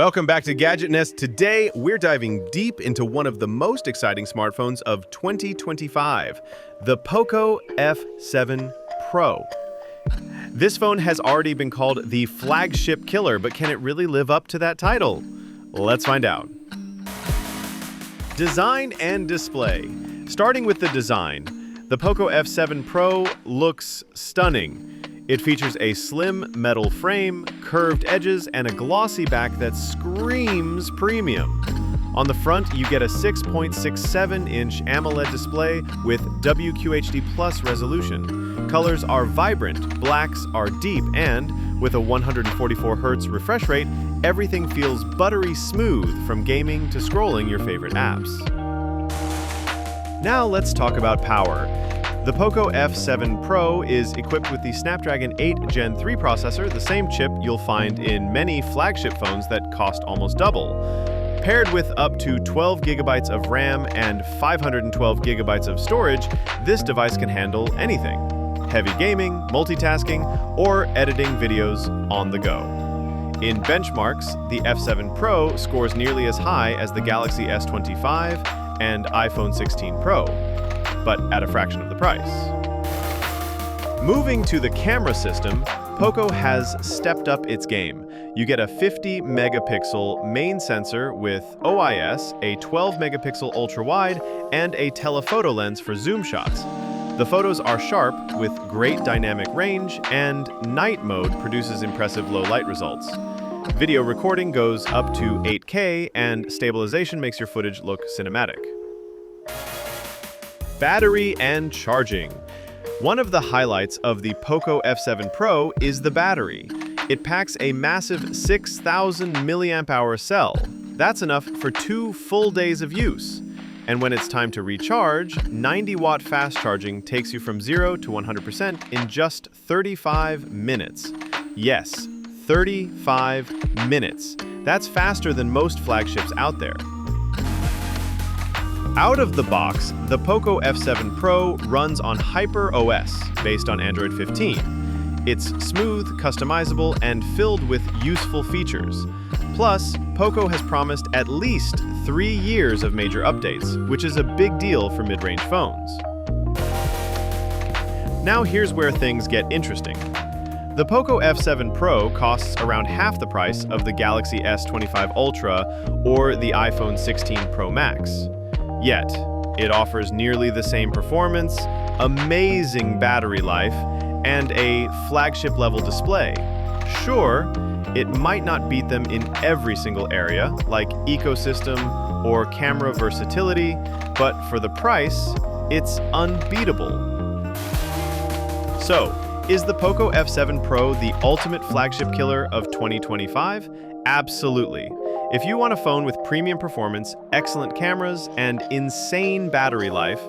Welcome back to Gadget Nest. Today, we're diving deep into one of the most exciting smartphones of 2025, the Poco F7 Pro. This phone has already been called the flagship killer, but can it really live up to that title? Let's find out. Design and display. Starting with the design, the Poco F7 Pro looks stunning. It features a slim metal frame, curved edges, and a glossy back that screams premium. On the front, you get a 6.67-inch AMOLED display with WQHD+ resolution. Colors are vibrant, blacks are deep, and with a 144 Hz refresh rate, everything feels buttery smooth from gaming to scrolling your favorite apps. Now let's talk about power. The Poco F7 Pro is equipped with the Snapdragon 8 Gen 3 processor, the same chip you'll find in many flagship phones that cost almost double. Paired with up to 12 GB of RAM and 512 GB of storage, this device can handle anything: heavy gaming, multitasking, or editing videos on the go. In benchmarks, the F7 Pro scores nearly as high as the Galaxy S25 and iPhone 16 Pro, but at a fraction of the price. Moving to the camera system, Poco has stepped up its game. You get a 50-megapixel main sensor with OIS, a 12-megapixel ultra-wide, and a telephoto lens for zoom shots. The photos are sharp with great dynamic range, and night mode produces impressive low-light results. Video recording goes up to 8K, and stabilization makes your footage look cinematic. Battery and charging. One of the highlights of the Poco F7 Pro is the battery. It packs a massive 6,000 mAh cell. That's enough for 2 full days of use. And when it's time to recharge, 90-watt fast charging takes you from 0 to 100% in just 35 minutes. Yes, 35 minutes. That's faster than most flagships out there. Out of the box, the Poco F7 Pro runs on HyperOS, based on Android 15. It's smooth, customizable, and filled with useful features. Plus, Poco has promised at least 3 years of major updates, which is a big deal for mid-range phones. Now here's where things get interesting. The Poco F7 Pro costs around half the price of the Galaxy S25 Ultra or the iPhone 16 Pro Max. Yet, it offers nearly the same performance, amazing battery life, and a flagship-level display. Sure, it might not beat them in every single area, like ecosystem or camera versatility, but for the price, it's unbeatable. So, is the Poco F7 Pro the ultimate flagship killer of 2025? Absolutely. If you want a phone with premium performance, excellent cameras, and insane battery life,